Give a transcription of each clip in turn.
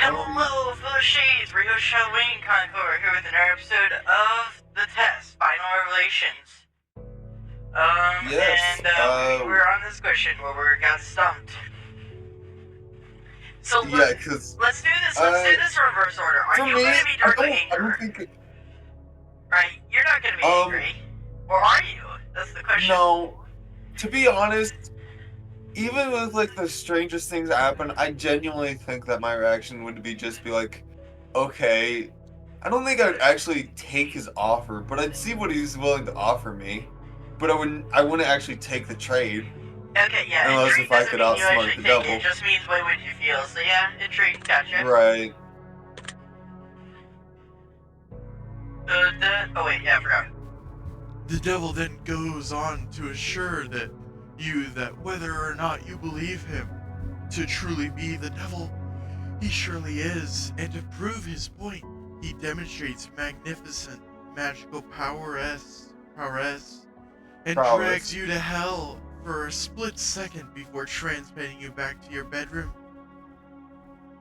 Hello, fellow shades, Rio Shaolin Concord here with another episode of The Test, Final Revelations. Yes, we were on this question where we got stumped. So yeah, because let's do this in reverse order. Are you going to be darkly angry? Right, you're not going to be angry. Or are you? That's the question. No, to be honest, even with like the strangest things that happen, I genuinely think that my reaction would be like, okay. I don't think I'd actually take his offer, but I'd see what he's willing to offer me. But I wouldn't actually take the trade. Okay, yeah. Unless if I could outsmart the devil. It just means what would you feel? So yeah, intrigue, gotcha. Right. Oh wait, yeah, I forgot. The devil then goes on to assure that whether or not you believe him to truly be the devil, he surely is, and to prove his point, he demonstrates magnificent magical prowess, and drags you to hell for a split second before transporting you back to your bedroom.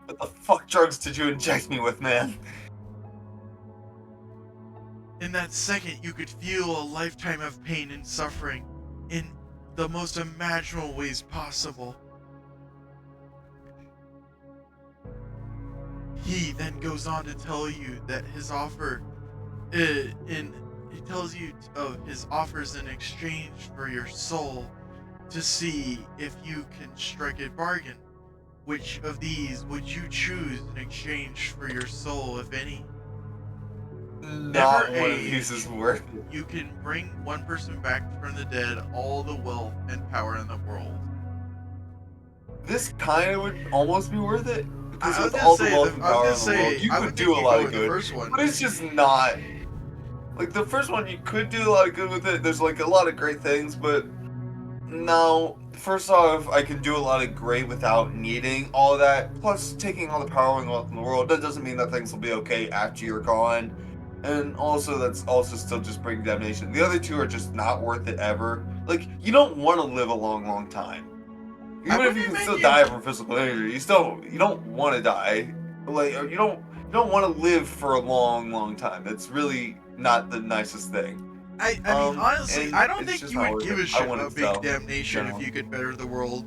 What the fuck drugs did you inject me with, man? In that second, you could feel a lifetime of pain and suffering in the most imaginable ways possible. He then goes on to tell you that his offer, he tells you of his offers in exchange for your soul to see if you can strike a bargain. Which of these would you choose in exchange for your soul, if any? Not one of these is worth it. You can bring one person back from the dead, all the wealth and power in the world. This kind of would almost be worth it. Because with all the wealth and power in the world, you could do a lot of good. But it's just not. Like, the first one, you could do a lot of good with it. There's, like, a lot of great things, but no. First off, I can do a lot of great without needing all of that. Plus, taking all the power and wealth in the world, that doesn't mean that things will be okay after you're gone. And also, that's also still just bringing damnation. The other two are just not worth it ever. Like, you don't want to live a long, long time. Even if you can still die from physical injury, you don't want to die. Like, you don't want to live for a long, long time. It's really not the nicest thing. I mean, honestly, I don't think you would give a shit about big damnation if you could better the world.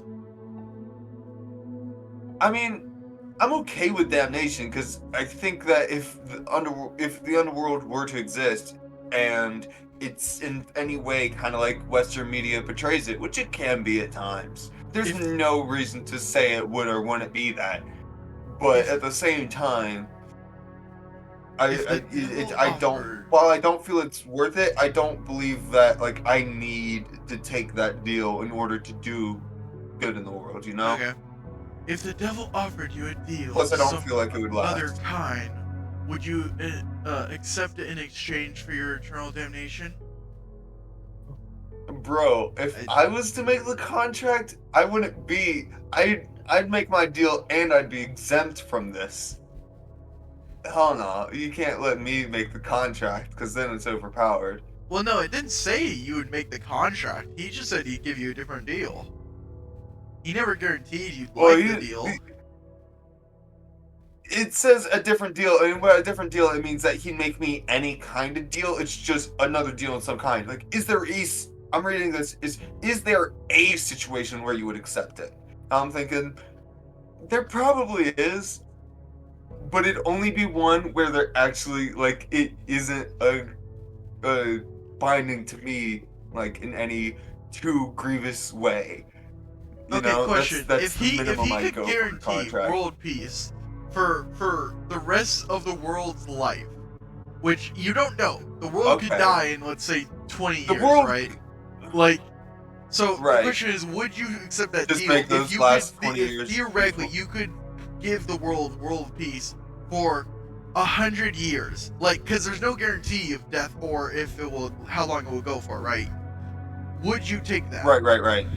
I mean, I'm okay with damnation because I think that if the underworld were to exist and it's in any way kind of like Western media portrays it, which it can be at times, there's no reason to say it would or wouldn't be that. But at the same time, while I don't feel it's worth it, I don't believe that like I need to take that deal in order to do good in the world, you know? Okay. If the devil offered you a deal, plus I don't feel like it would last. Other kind, would you accept it in exchange for your eternal damnation? Bro, if I was to make the contract, I wouldn't be. I'd make my deal and I'd be exempt from this. Hell no, you can't let me make the contract because then it's overpowered. Well, no, it didn't say you would make the contract. He just said he'd give you a different deal. He never guaranteed you'd like the deal. It says a different deal, and by a different deal, it means that he'd make me any kind of deal. It's just another deal of some kind. Like, I'm reading this, is there a situation where you would accept it? I'm thinking, there probably is, but it'd only be one where there actually, like, it isn't a binding to me, like, in any too grievous way. You know, question. That's if he could guarantee for world peace for the rest of the world's life, which you don't know, the world could die in, let's say, 20 years, right? Like, so the question is, would you accept that just deal? Make those if last 20 years theoretically, you could give the world peace for 100 years, like, because there's no guarantee of death or how long it will go for, right? Would you take that? Right.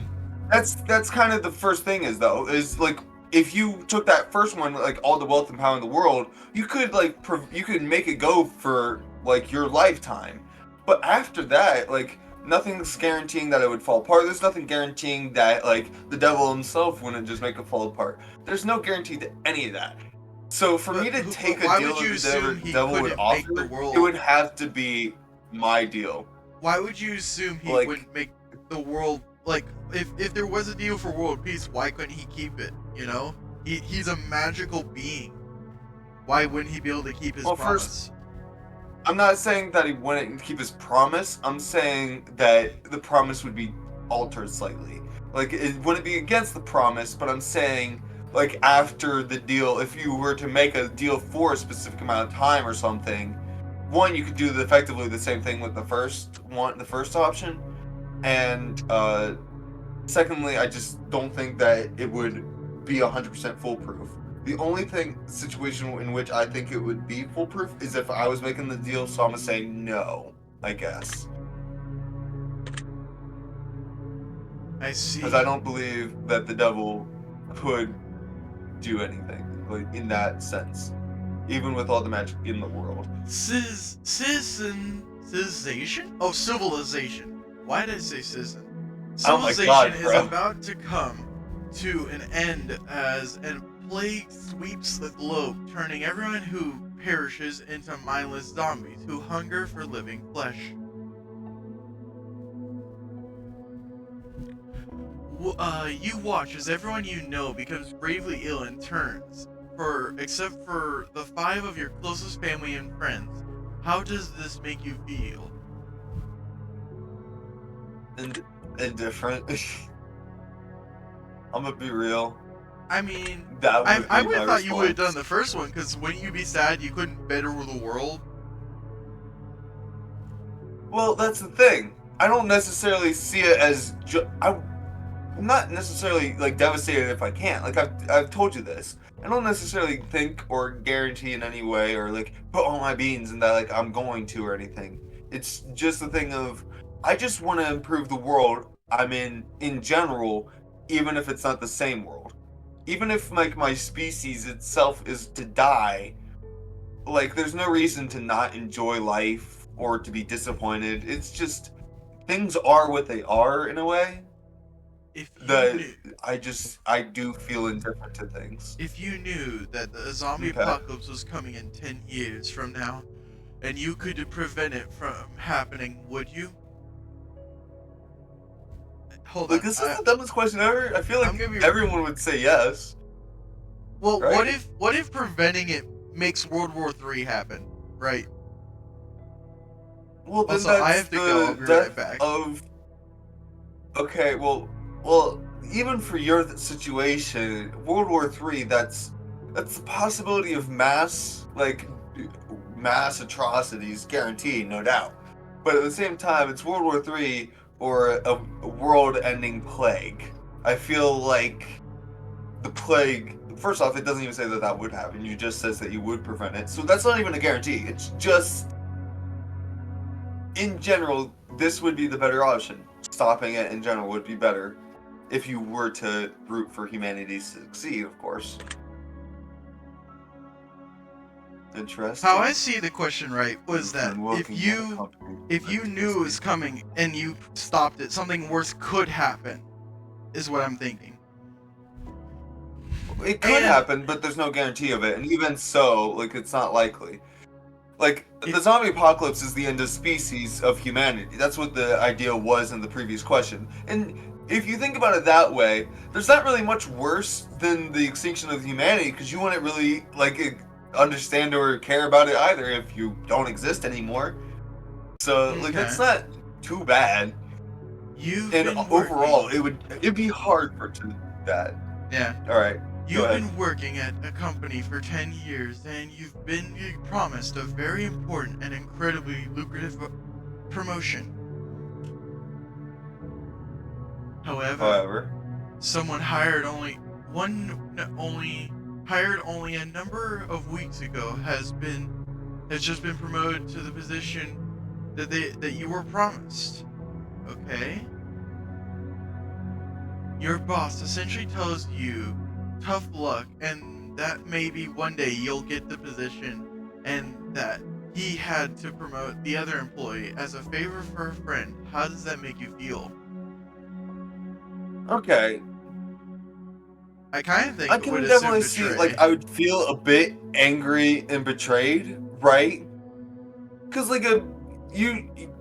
That's kind of the first thing is like, if you took that first one, like all the wealth and power in the world, you could you could make it go for like your lifetime. But after that, like, nothing's guaranteeing that it would fall apart. There's nothing guaranteeing that like the devil himself wouldn't just make it fall apart. There's no guarantee to any of that. So for me to take a deal that the devil would offer, it would have to be my deal. Why would you assume he wouldn't make the world, like, if there was a deal for world peace, why couldn't he keep it, you know? He's a magical being. Why wouldn't he be able to keep his promise? First, I'm not saying that he wouldn't keep his promise. I'm saying that the promise would be altered slightly. Like, it wouldn't be against the promise, but I'm saying, like, after the deal, if you were to make a deal for a specific amount of time or something, one, you could do effectively the same thing with the first option, and secondly, I just don't think that it would be 100% foolproof. The only situation in which I think it would be foolproof is if I was making the deal, so I'm gonna say no, I guess. I see. Because I don't believe that the devil could do anything, like, in that sense, even with all the magic in the world. Civilization? Oh, civilization. Why did I say citizen? Civilization is about to come to an end as a plague sweeps the globe, turning everyone who perishes into mindless zombies who hunger for living flesh. You watch as everyone you know becomes gravely ill and turns, except for the 5 of your closest family and friends. How does this make you feel? Indifferent. I'm gonna be real. I mean, I would have thought you would have done the first one, because wouldn't you be sad you couldn't better the world? Well, that's the thing. I don't necessarily see it as I'm not necessarily, like, devastated if I can't. Like, I've told you this. I don't necessarily think or guarantee in any way or, like, put all my beans in that, like, I'm going to or anything. It's just a thing of, I just want to improve the world I'm in general, even if it's not the same world. Even if, like, my species itself is to die, like, there's no reason to not enjoy life or to be disappointed. It's just, things are what they are in a way. I do feel indifferent to things. If you knew that the zombie apocalypse was coming in 10 years from now, and you could prevent it from happening, would you? Hold on. This is the dumbest question ever. I feel like everyone would say yes. Well, right? What if preventing it makes World War III happen, right? Well, then also, I have to go. I'll be right back. Okay, well, even for your situation, World War III, that's the possibility of mass atrocities guaranteed, no doubt. But at the same time, it's World War III or a world-ending plague. I feel like the plague, first off, it doesn't even say that would happen. You just says that you would prevent it. So that's not even a guarantee. It's just, in general, this would be the better option. Stopping it in general would be better if you were to root for humanity to succeed, of course. Interesting. How I see the question right was that if you knew it was coming and you stopped it, something worse could happen, is what I'm thinking. It could happen, but there's no guarantee of it, and even so, like, it's not likely. Like, the zombie apocalypse is the end of species of humanity. That's what the idea was in the previous question. And if you think about it that way, there's not really much worse than the extinction of humanity, because you wouldn't really, like, understand or care about it either if you don't exist anymore. So, like, that's not too bad. Overall, it'd be hard for it to do that. Yeah. Alright. You've been working at a company for 10 years, and you've been promised a very important and incredibly lucrative promotion. However, someone hired only a number of weeks ago has just been promoted to the position that you were promised. Okay? Your boss essentially tells you tough luck, and that maybe one day you'll get the position, and that he had to promote the other employee as a favor for a friend. How does that make you feel? Okay. I kind of think I can definitely see, like, I would feel a bit angry and betrayed, right? Because, like,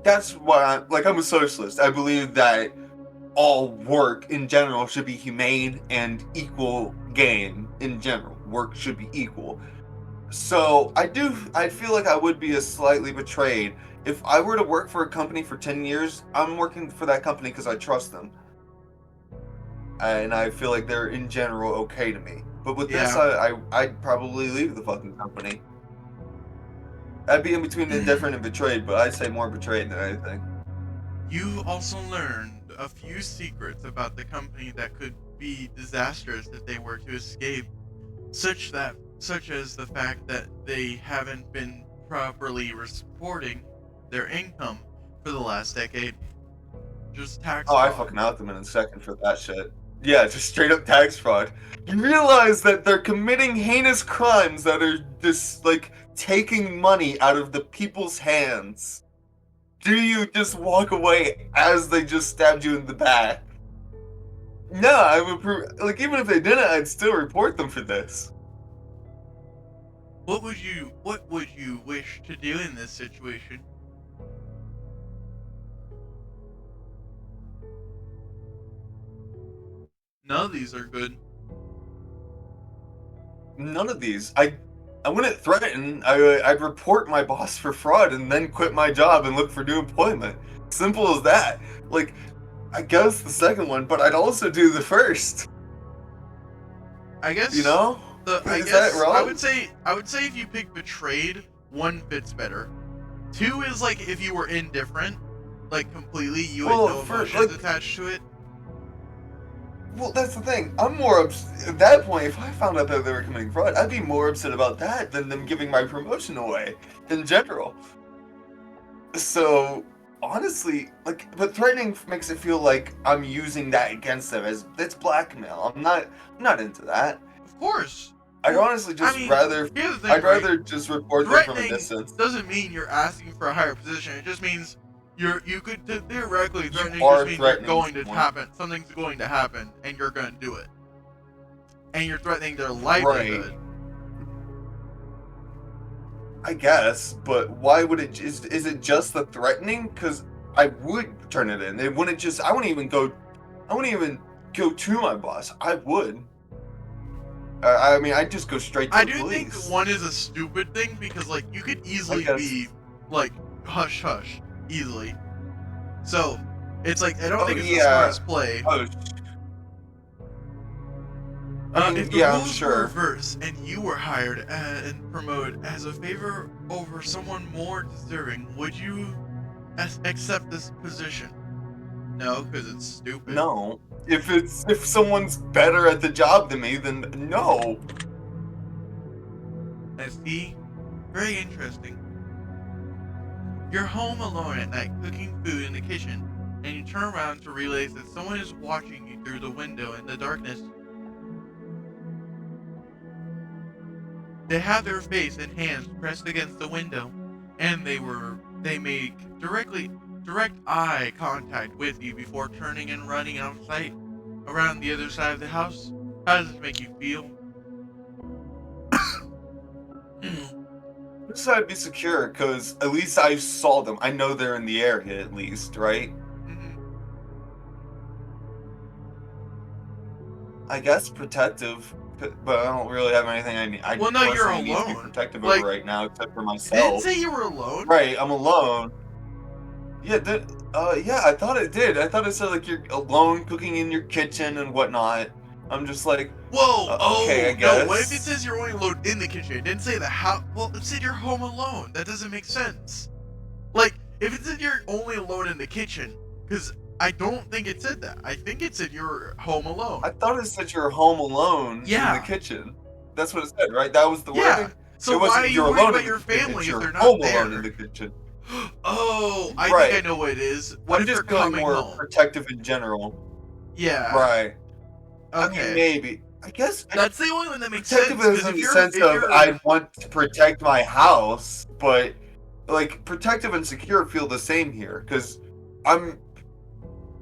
that's why, I'm a socialist. I believe that all work in general should be humane and equal gain in general. Work should be equal. So, I feel like I would be slightly betrayed. If I were to work for a company for 10 years, I'm working for that company because I trust them. And I feel like they're in general okay to me. But with this, I'd probably leave the fucking company. I'd be in between indifferent and betrayed, but I'd say more betrayed than anything. You've also learned a few secrets about the company that could be disastrous if they were to escape, such as the fact that they haven't been properly reporting their income for the last decade. Just tax fraud. I fucking out them in a second for that shit. Yeah, just straight up tax fraud. You realize that they're committing heinous crimes that are just, like, taking money out of the people's hands. Do you just walk away as they just stabbed you in the back? No, I would like, even if they didn't, I'd still report them for this. What would you wish to do in this situation? None of these are good. None of these. I wouldn't threaten. I'd report my boss for fraud and then quit my job and look for new employment. Simple as that. Like, I guess the second one, but I'd also do the first. I guess. You know? Is that wrong? I would say if you pick betrayed, 1 fits better. 2 is like if you were indifferent, like completely, you had no emotions attached to it. Well, that's the thing. I'm more upset at that point. If I found out that they were committing fraud, I'd be more upset about that than them giving my promotion away in general. So, honestly, like, but threatening makes it feel like I'm using that against them as it's blackmail. I'm not into that. Of course. I'd honestly I'd rather just report them from a distance. Doesn't mean you're asking for a higher position. It just means you could theoretically threatening just means you're going to happen. Something's going to happen, and you're going to do it. And you're threatening their livelihood. Right. I guess, but why would it? Is it just the threatening? Because I would turn it in. It wouldn't just. I wouldn't even go to my boss. I would. I mean, I'd just go straight to the police. I do think 1 is a stupid thing because, like, you could easily be like hush hush easily. So it's like I don't think it's the smartest play. If the rules were reversed and you were hired and promoted as a favor over someone more deserving, would you accept this position? No, because it's stupid. No. If someone's better at the job than me, then no. I see. Very interesting. You're home alone at night cooking food in the kitchen, and you turn around to realize that someone is watching you through the window in the darkness. They have their face and hands pressed against the window, and they make direct eye contact with you before turning and running out of sight around the other side of the house. How does this make you feel? This I'd be secure, because at least I saw them. I know they're in the area, at least, right? Mm-hmm. I guess protective, but I don't really have anything I need. Well, no, you're alone. Need to be protective over right now, except for myself. Didn't say you were alone. Right, I'm alone. Yeah, yeah, I thought it did. I thought it said, like, you're alone cooking in your kitchen and whatnot. I'm just like, whoa, okay, I guess. No, what if it says you're only alone in the kitchen? It didn't say the house. Well, it said you're home alone. That doesn't make sense. Like, if it said you're only alone in the kitchen, because I don't think it said that. I think it said you're home alone. I thought it said you're home alone in the kitchen. That's what it said, right? That was the wording? So why are you worried about your family if they're not home there? Alone in the kitchen. Oh, I think I know what it is. What if you're coming more home? Protective in general. Yeah. Right. Okay. I mean, maybe. I guess that's the only one that makes sense. Protective in the sense of I want to protect my house, but like protective and secure feel the same here because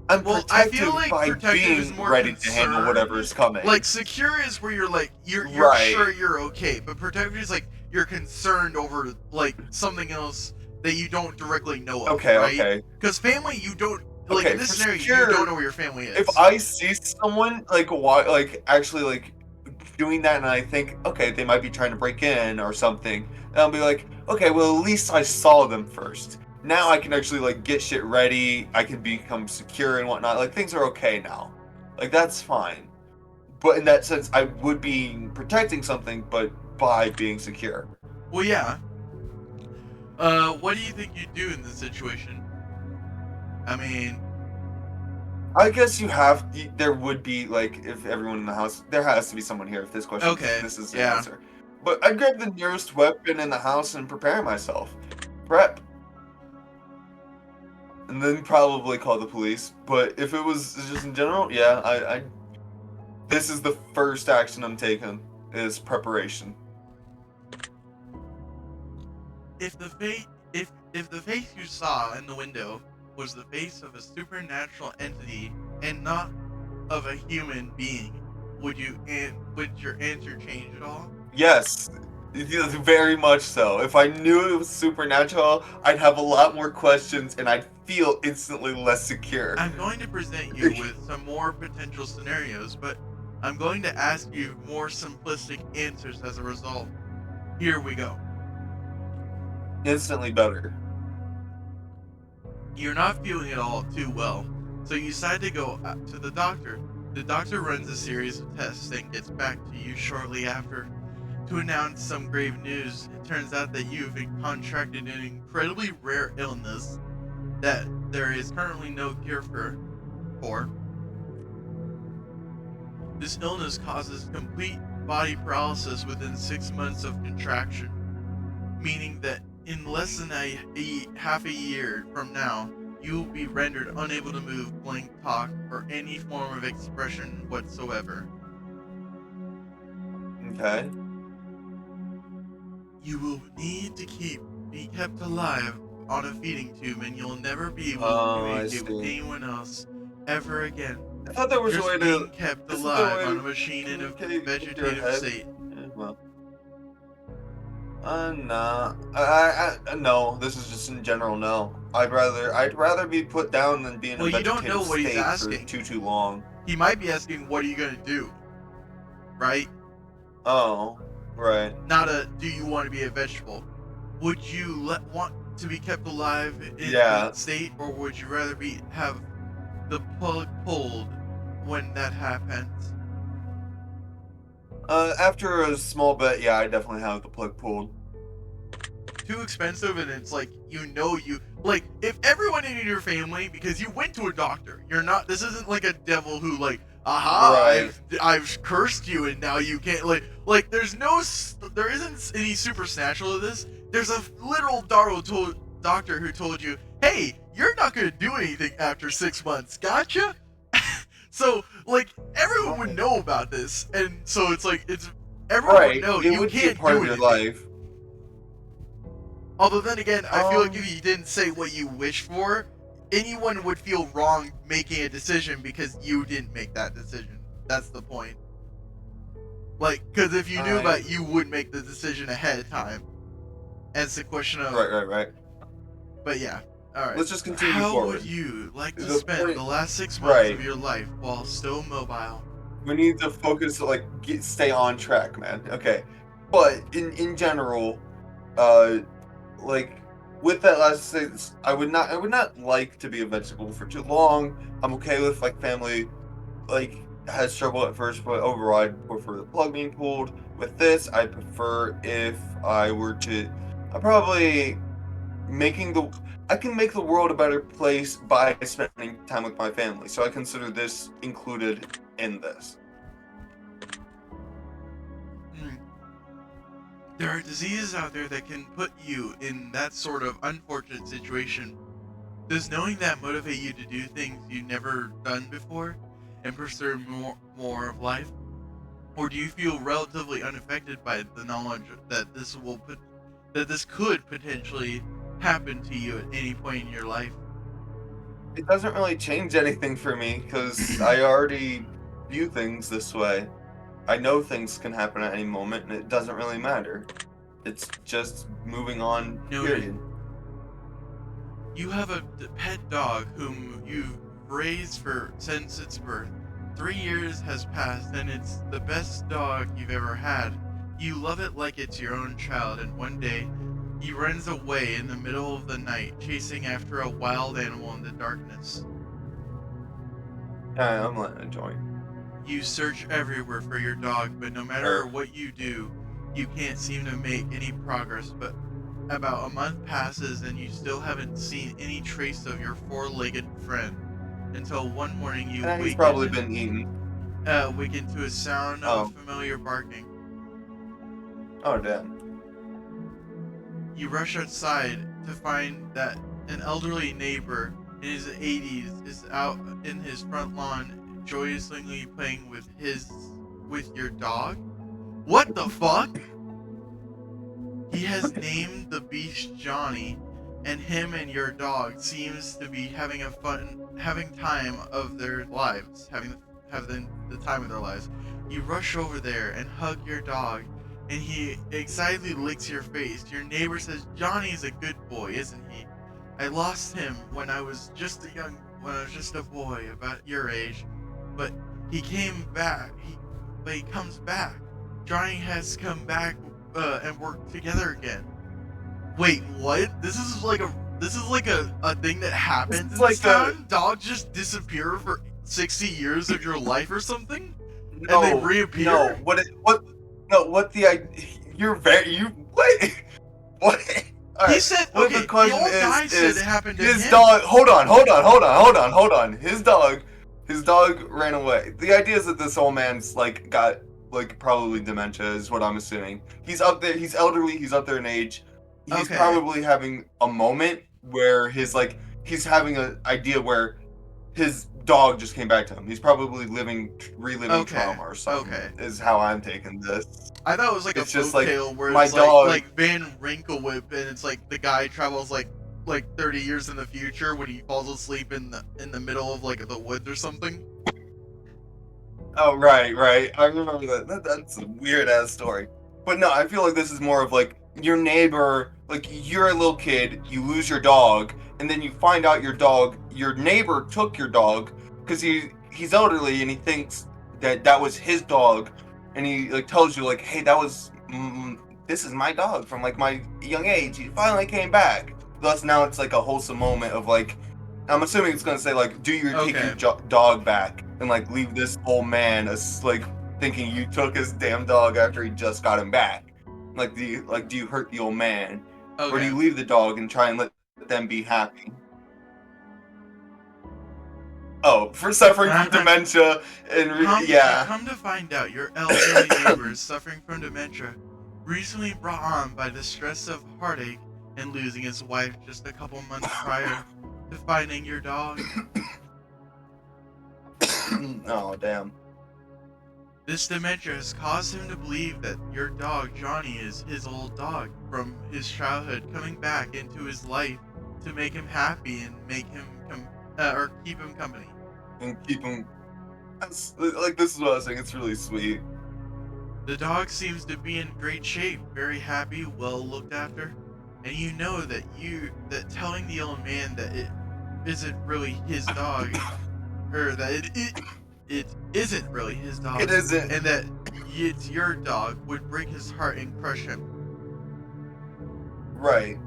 I'm protected I feel like by being ready to handle whatever is coming. Like, secure is where you're like, you're Right. sure you're okay, but protected is like, you're concerned over, like, something else that you don't directly know of, Okay, right? okay. Because family, you don't, like, Okay, in this for scenario, secure, you don't know where your family is. If I see someone, like, actually, like, doing that, and I think, okay, they might be trying to break in or something, and I'll be like, okay, well, at least I saw them first. Now I can actually, like, get shit ready, I can become secure and whatnot, like, things are okay now. Like, that's fine. But in that sense, I would be protecting something, but by being secure. Well, yeah. What do you think you'd do in this situation? I mean, I guess there would be, like, if everyone in the house, there has to be someone here if this question, this is the answer. But I'd grab the nearest weapon in the house and prepare myself. Prep. And then probably call the police. But if it was just in general, yeah, this is the first action I'm taking, is preparation. If the face you saw in the window was the face of a supernatural entity and not of a human being, would your answer change at all? Yes, very much so. If I knew it was supernatural, I'd have a lot more questions and I'd feel instantly less secure. I'm going to present you with some more potential scenarios, but I'm going to ask you more simplistic answers as a result. Here we go. Instantly better. You're not feeling it all too well, so you decide to go to the doctor. The doctor runs a series of tests and gets back to you shortly after to announce some grave news. It turns out that you've contracted an incredibly rare illness that there is currently no cure for. This illness causes complete body paralysis within 6 months of contraction, meaning that in less than half a year from now, you will be rendered unable to move, blink, talk, or any form of expression whatsoever. Okay. You will need to be kept alive on a feeding tube, and you'll never be able to communicate with anyone else ever again. I thought there was a way to being kept alive on a machine in a vegetative state. Yeah, well. Nah. No. This is just in general. No. I'd rather be put down than be in a vegetative you don't know what he's asking. for too long. He might be asking, "What are you gonna do?" Right? Oh, right. Not do you want to be a vegetable? Would you want to be kept alive in that state, or would you rather have the plug pulled when that happens? After a small bit, yeah, I definitely have the plug pulled. Too expensive, and it's like, if everyone in your family, because you went to a doctor, this isn't like a devil who right. I've cursed you and now you can't, there isn't any supernatural to this. There's a literal doctor who told you, hey, you're not gonna do anything after 6 months, gotcha? So, everyone would know about this, and so everyone would know you can't do anything. Life. Although then again, I feel like if you didn't say what you wish for, anyone would feel wrong making a decision because you didn't make that decision. That's the point. Because if you knew about it, you would make the decision ahead of time. And it's a question of... Right. But yeah. Alright. Let's just continue forward. How would you like to spend the last 6 months of your life while still mobile? We need to focus, stay on track, man. Okay. But, in general, with that last sentence, I would not like to be a vegetable for too long. I'm okay with, family, has trouble at first, but overall, I'd prefer the plug being pulled. With this, I prefer if I were to... I can make the world a better place by spending time with my family, so I consider this included in this. There are diseases out there that can put you in that sort of unfortunate situation. Does knowing that motivate you to do things you've never done before and pursue more of life? Or do you feel relatively unaffected by the knowledge that this could potentially happen to you at any point in your life? it doesn't really change anything for me because I already view things this way. I know things can happen at any moment, and it doesn't really matter. It's just moving on, period. You have a pet dog whom you've raised since its birth. 3 years has passed, and it's the best dog you've ever had. You love it like it's your own child, and one day, he runs away in the middle of the night, chasing after a wild animal in the darkness. Yeah, I'm letting it join. You search everywhere for your dog, but no matter what you do, you can't seem to make any progress. But about a month passes and you still haven't seen any trace of your four-legged friend. Until one morning you he's probably been eaten. Waken to a sound of familiar barking. Oh, damn. You rush outside to find that an elderly neighbor in his 80s is out in his front lawn joyously playing with your dog? What the fuck? He has named the beast Johnny, and him and your dog seems to be having time of their lives, having the time of their lives. You rush over there and hug your dog, and he excitedly licks your face. Your neighbor says, "Johnny's a good boy, isn't he? I lost him when I was just a boy about your age, but he came back. He comes back. Johnny has come back and worked together again." Wait, what? This is like a thing that happens in this town? Dogs just disappear for 60 years of your life or something? No, and they reappear? No, what? Right. He said, okay, the old guy said it happened to him. His dog, hold on. His dog ran away. The idea is that this old man's got probably dementia is what I'm assuming. He's up there, he's elderly, he's up there in age. He's probably having a moment where he's having an idea where his dog just came back to him. He's probably reliving trauma or something. Is how I'm taking this. I thought it was like a folktale where my it's dog, like Van Winklewood, and it's like the guy travels like 30 years in the future when he falls asleep in the middle of the woods or something. Oh right. I remember that. That's a weird ass story. But no, I feel like this is more of your neighbor. You're a little kid, you lose your dog, and then you find out your neighbor took your dog because he's elderly and he thinks that was his dog, and he tells you hey, this is my dog from my young age. He finally came back. Thus now it's a wholesome moment of I'm assuming it's gonna say do you take your dog back and leave this old man thinking you took his damn dog after he just got him back. Do you hurt the old man? Or do you leave the dog and try and let them be happy? Oh, for suffering from dementia and Come to find out, your elderly neighbor is suffering from dementia, recently brought on by the stress of heartache and losing his wife just a couple months prior to finding your dog. Oh, damn. This dementia has caused him to believe that your dog, Johnny, is his old dog from his childhood, coming back into his life to make him happy and make him keep him company. And keep him... this is what I was saying, it's really sweet. The dog seems to be in great shape, very happy, well looked after, and you know that telling the old man that it isn't really his dog, or that it isn't really his dog. It isn't. And that it's your dog would break his heart and crush him. Right.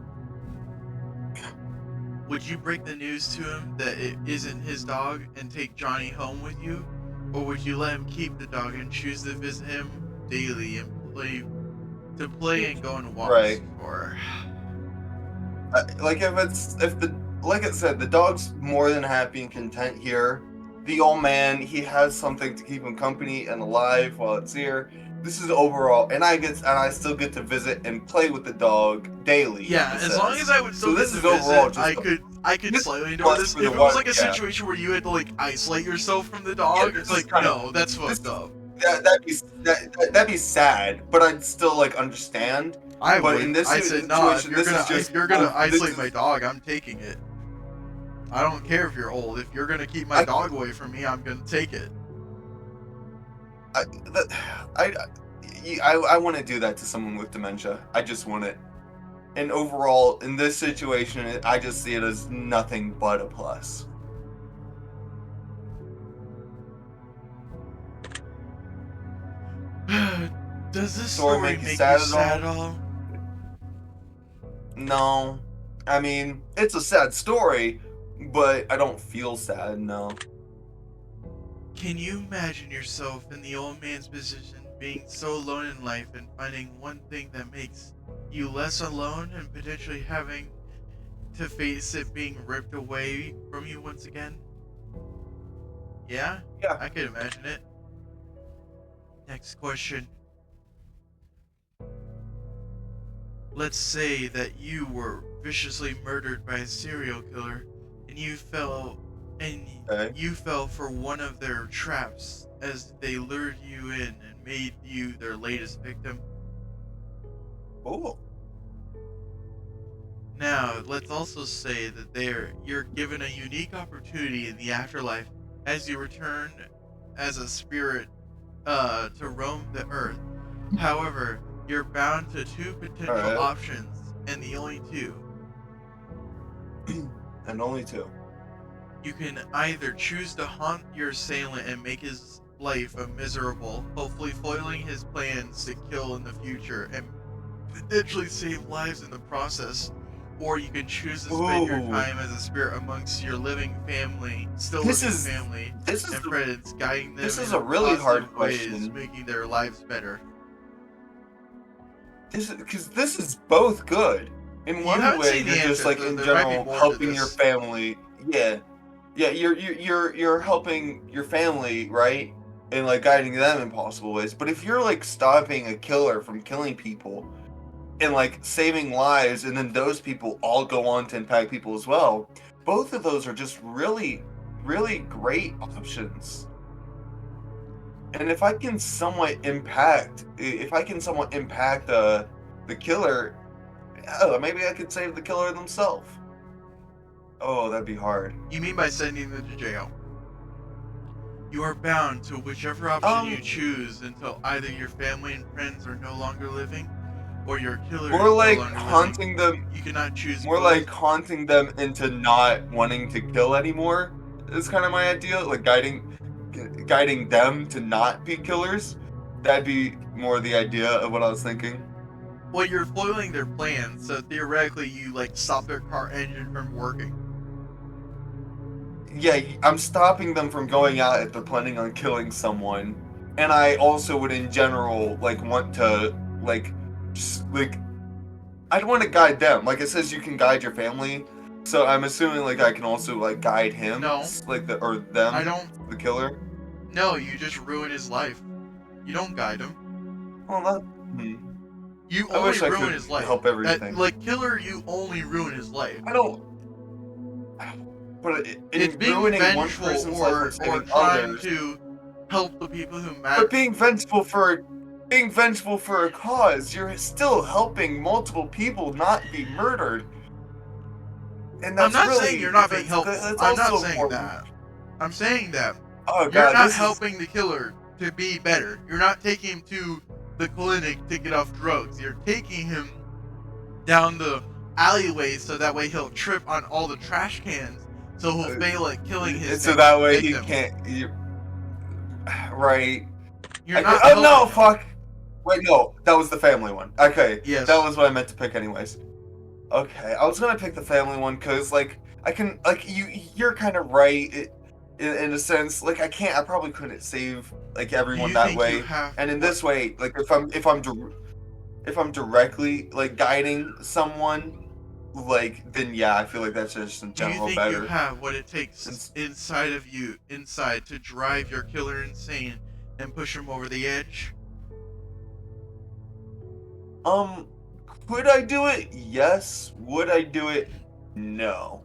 Would you break the news to him that it isn't his dog and take Johnny home with you? Or would you let him keep the dog and choose to visit him daily and play and go on walks? Right. Or like I said, the dog's more than happy and content here. The old man, he has something to keep him company and alive while it's here. This is overall, and I still get to visit and play with the dog daily. Yeah, as long as I would still this get is to visit, overall just I could slightly enjoy this. If it was like a situation where you had to isolate yourself from the dog, it's no, that's fucked up. That'd be sad, but I'd still In understand. this situation, if you're gonna isolate my dog, I'm taking it. I don't care if you're old. If you're gonna keep my dog away from me, I'm gonna take it. I want to do that to someone with dementia. I just want it. And overall, in this situation, I just see it as nothing but a plus. Does this story make you sad at all? No. I mean, it's a sad story, but I don't feel sad, no. Can you imagine yourself in the old man's position, being so alone in life and finding one thing that makes you less alone and potentially having to face it being ripped away from you once again? Yeah? Yeah. I could imagine it. Next question. Let's say that you were viciously murdered by a serial killer and you fell for one of their traps as they lured you in and made you their latest victim. Oh. Now, let's also say that you're given a unique opportunity in the afterlife as you return as a spirit to roam the earth. However, you're bound to two potential options, and the only two. And only two. You can either choose to haunt your assailant and make his life a miserable, hopefully foiling his plans to kill in the future and potentially save lives in the process, or you can choose to spend your time as a spirit amongst your living family, and friends, guiding them. This is a really hard question, ways, making their lives better. This is both good. In one way, you're just like in general helping your family. Yeah, you're helping your family, right? And like guiding them in possible ways. But if you're like stopping a killer from killing people and like saving lives, and then those people all go on to impact people as well, both of those are just really, really great options. And if I can somewhat impact the killer, maybe I could save the killer themselves. Oh, that'd be hard. You mean by sending them to jail? You are bound to whichever option you choose until either your family and friends are no longer living, or your killer More is like no longer haunting living. them. You cannot choose. More like haunting them into not wanting to kill anymore. Is kind of my idea. Like guiding them to not be killers. That'd be more the idea of what I was thinking. Well, you're foiling their plans, so theoretically you like stop their car engine from working. Yeah, I'm stopping them from going out if they're planning on killing someone. And I also would in general like want to I'd want to guide them. Like it says you can guide your family. So I'm assuming like I can also like guide him. No. Like the killer. No, you just ruin his life. You don't guide him. Well, You only ruin his life. Help everything. Like killer, you only ruin his life. I don't. But it's being ruining one vengeful person's or life or trying others. to help the people who matter. But being vengeful for a cause, you're still helping multiple people not be murdered. And that's I'm not saying you're not being helpful. I'm not saying that. I'm saying that you're not helping the killer to be better. You're not taking him to the clinic to get off drugs. You're taking him down the alleyway so that way he'll trip on all the trash cans, so he'll fail at killing his so that way victim. He can't. Right. You're not. Oh no! Fuck. Wait, no. That was the family one. Okay. Yes. That was what I meant to pick, anyways. Okay, I was gonna pick the family one because, like, I can, like, you're kind of right in a sense. Like, I probably couldn't save like everyone that way. And in this way, like, if I'm directly like guiding someone, like, then yeah, I feel like that's just in general better. Do you think you have what it takes inside of you, to drive your killer insane and push him over the edge? Could I do it? Yes. Would I do it? No.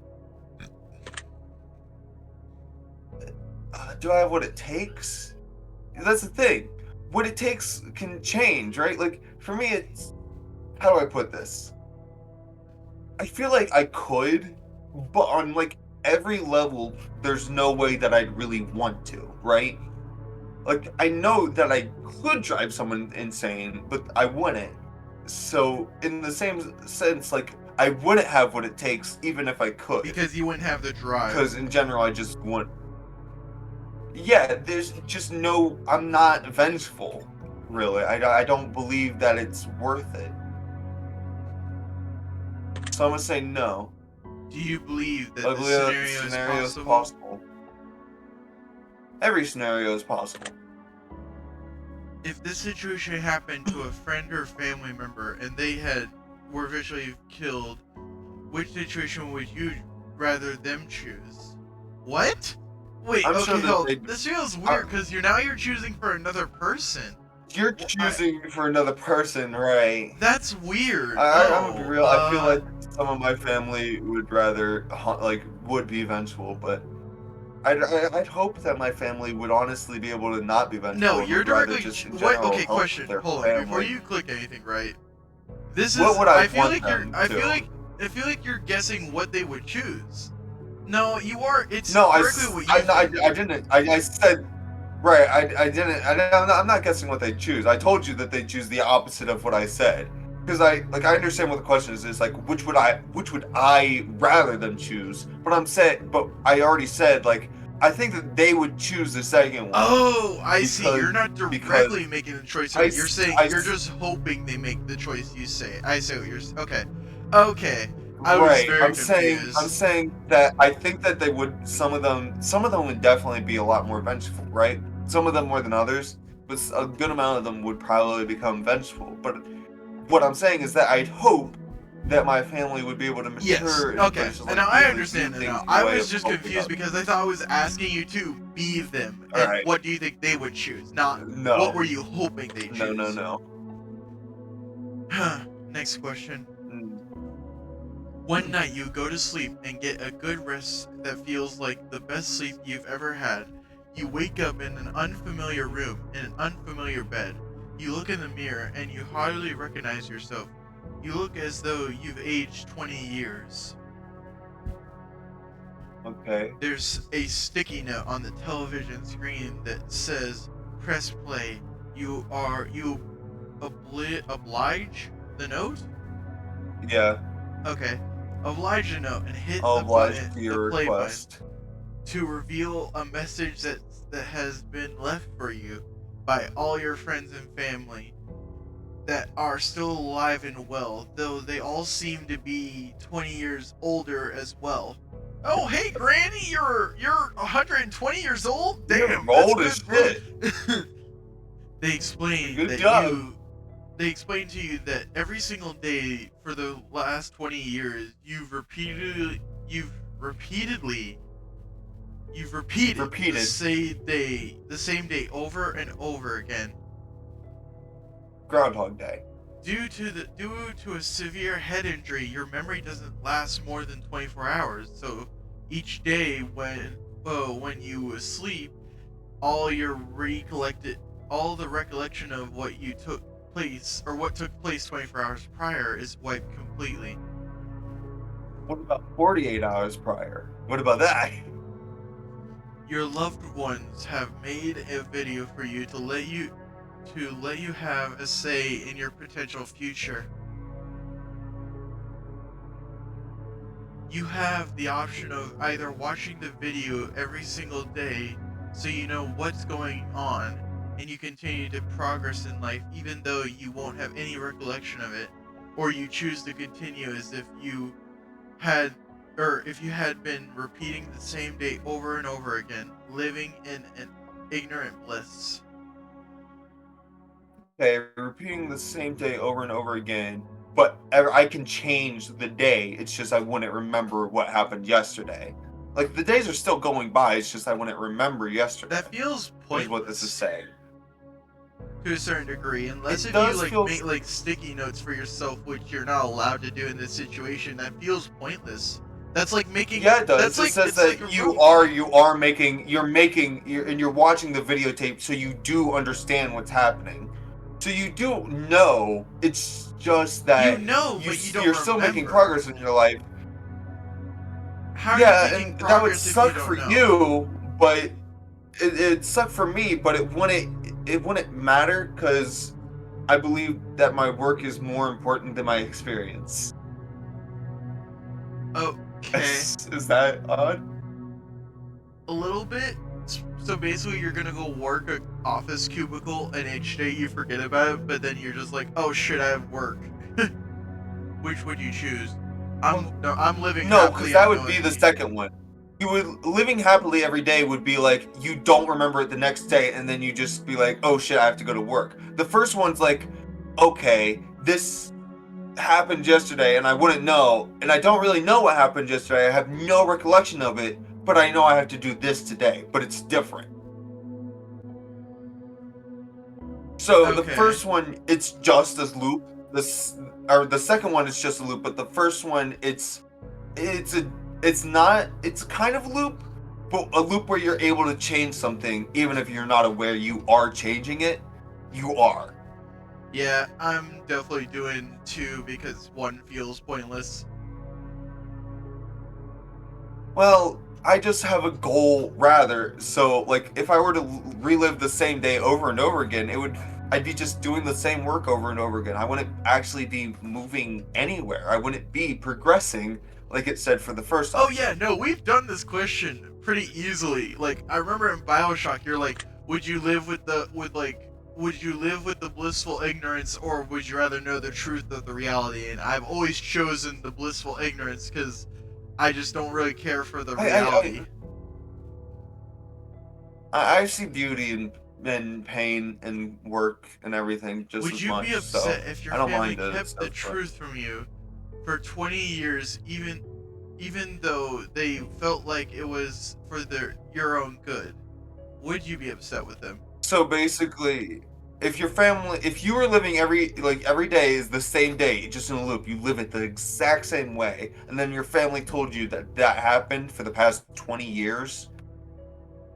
Do I have what it takes? That's the thing. What it takes can change, right? Like, for me, it's... How do I put this? I feel like I could, but on, like, every level, there's no way that I'd really want to, right? Like, I know that I could drive someone insane, but I wouldn't. So, in the same sense, like, I wouldn't have what it takes, even if I could. Because you wouldn't have the drive. Because in general, I just wouldn't. Yeah, there's just no. I'm not vengeful, really. I don't believe that it's worth it. So I'm gonna say no. Do you believe that I believe this scenario is possible? Every scenario is possible. If this situation happened to a friend or family member and they were visually killed, which situation would you rather them choose? What? Wait, I'm okay, sure this feels weird because you're choosing for another person. You're choosing for another person, right? That's weird. I'm gonna be real. I feel like some of my family would rather, would be vengeful, but I'd hope that my family would honestly be able to not be vengeful. No, you're directly. Just What? Okay, question. Hold on, before you click anything, right? This is. What would I feel like you're. I feel like you're guessing what they would choose. No, you are. It's no, directly what you. I didn't. I said. Right, I didn't. I'm not guessing what they choose. I told you that they choose the opposite of what I said. Because I understand what the question is. It's like which would I rather them choose? But I already said like I think that they would choose the second one. Oh, I see. You're not directly making the choice. You're saying you're just hoping they make the choice you say. I see what you're saying. Okay. Okay. I'm saying that I think that they would. Some of them would definitely be a lot more vengeful, right? Some of them more than others, but a good amount of them would probably become vengeful. But what I'm saying is that I'd hope that my family would be able to mature. Yes. Okay. And now I understand that now. I was just confused because I thought I was asking you to be them. And right. What do you think they would choose? Not what were you hoping they choose? No. Next question. One night you go to sleep and get a good rest that feels like the best sleep you've ever had. You wake up in an unfamiliar room, in an unfamiliar bed. You look in the mirror and you hardly recognize yourself. You look as though you've aged 20 years. Okay. There's a sticky note on the television screen that says, "Press play." You oblige the note? Yeah. Okay. Oblige the note and hit I'll the oblige button, to your the play request. button, to reveal a message that has been left for you by all your friends and family that are still alive and well, though they all seem to be 20 years older as well. Oh, hey, Granny, you're 120 years old? Damn, you're old as shit. They explain Good that job. They explain to you that every single day for the last 20 years, you've repeated the same day over and over again. Groundhog Day. Due to a severe head injury, your memory doesn't last more than 24 hours. So each day when you sleep, all the recollection of what took place 24 hours prior is wiped completely. What about 48 hours prior? What about that? Your loved ones have made a video for you to let you have a say in your potential future. You have the option of either watching the video every single day so you know what's going on and you continue to progress in life even though you won't have any recollection of it, or you choose to continue as if you had been repeating the same day over and over again, living in an ignorant bliss. Okay, repeating the same day over and over again, but I can change the day. It's just I wouldn't remember what happened yesterday. Like, the days are still going by, it's just I wouldn't remember yesterday. That feels pointless. Is what this is saying. To a certain degree, unless if you make sticky notes for yourself, which you're not allowed to do in this situation, that feels pointless. That's like making. Yeah, it does. It says that you're watching the videotape, so you do understand what's happening. So you do know. It's just that but you don't you're still making progress in your life. how are yeah, you making and that would progress if suck you for don't know? you, but it sucked for me, but it wouldn't matter because I believe that my work is more important than my experience. Okay, Is that odd? a little bit. So basically, you're gonna go work a office cubicle, and each day you forget about it, but then you're just like, oh shit, I have work. Which would you choose? I'm living No, because happily that would be the unknowingly. second one. You would living happily every day would be like you don't remember it the next day, and then you just be like, oh shit, I have to go to work. The first one's like, okay, this happened yesterday, and I wouldn't know, and I don't really know what happened yesterday. I have no recollection of it, but I know I have to do this today, but it's different. So the Okay. first one, it's just a loop. The second one is just a loop, but the first one, it's not. It's kind of a loop, but a loop where you're able to change something, even if you're not aware you are changing it. You are. Yeah, I'm definitely doing 2 because 1 feels pointless. Well, I just have a goal rather. So, like, if I were to relive the same day over and over again, I'd be just doing the same work over and over again. I wouldn't actually be moving anywhere. I wouldn't be progressing, like it said for the first Oh option. yeah, no, we've done this question pretty easily. Like, I remember in BioShock, you're like, would you live with the blissful ignorance, or would you rather know the truth of the reality? And I've always chosen the blissful ignorance because I just don't really care for the reality. I see beauty in pain and work and everything just Would as you much. be upset So if your I don't family mind it. kept the truth from you for 20 years, even though they felt like it was for your own good? Would you be upset with them? So basically, if you were living every day is the same day, just in a loop, you live it the exact same way, and then your family told you that happened for the past 20 years,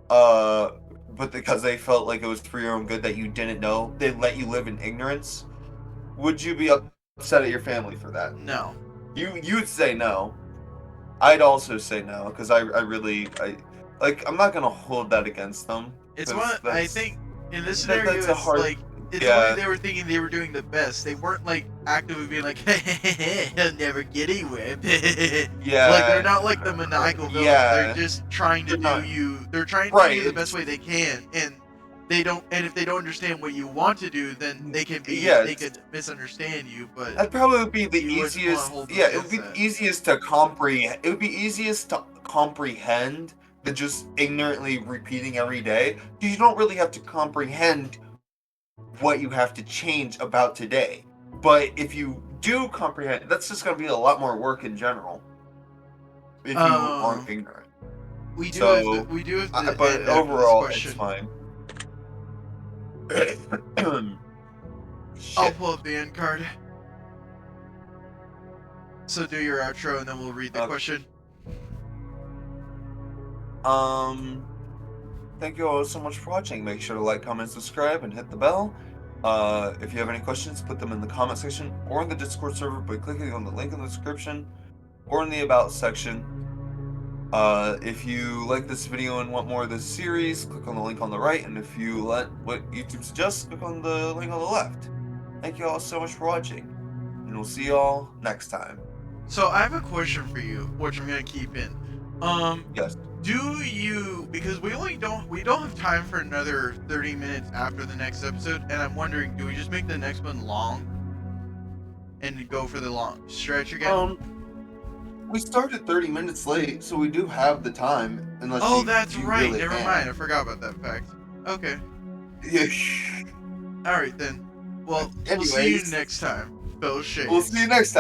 but because they felt like it was for your own good that you didn't know, they let you live in ignorance. Would you be upset at your family for that? No. You'd say no. I'd also say no because I really I'm not gonna hold that against them. It's 'Cause one. I think in this scenario, that's a it's hard. like it's Yeah. only they were thinking they were doing the best. They weren't like actively being like, "He'll never get anywhere." Yeah. Like they're not like the maniacal villains. Yeah. They're just trying to They're do not- you. They're trying to Right, do you the best it's- way they can, and they don't. And if they don't understand what you want to do, then they can be. Yeah, They could misunderstand you. But That'd probably be the you wouldn't wanna easiest. hold them Yeah, it would be against the easiest to comprehend. It would be easiest to comprehend than just ignorantly repeating every day. You don't really have to comprehend what you have to change about today. But if you do comprehend, that's just going to be a lot more work in general. If you aren't ignorant. we do. So, We do have to. but end after this overall, question. it's fine. I'll Shit. pull up the end card. So do your outro and then we'll read the question. Thank you all so much for watching. Make sure to like, comment, subscribe, and hit the bell. If you have any questions, put them in the comment section or in the Discord server by clicking on the link in the description or in the About section. If you like this video and want more of this series, click on the link on the right, and if you let what YouTube suggests, click on the link on the left. Thank you all so much for watching, and we'll see y'all next time. So I have a question for you, which I'm gonna keep in. Yes. Do you, because we don't have time for another 30 minutes after the next episode, and I'm wondering, do we just make the next one long and go for the long stretch again? We started 30 minutes late, so we do have the time. Unless that's you right. Really Never can. mind. I forgot about that fact. Okay. Yeah. All right then. Well, we'll see you Anyways. next time. Phil Shades. We'll see you next time.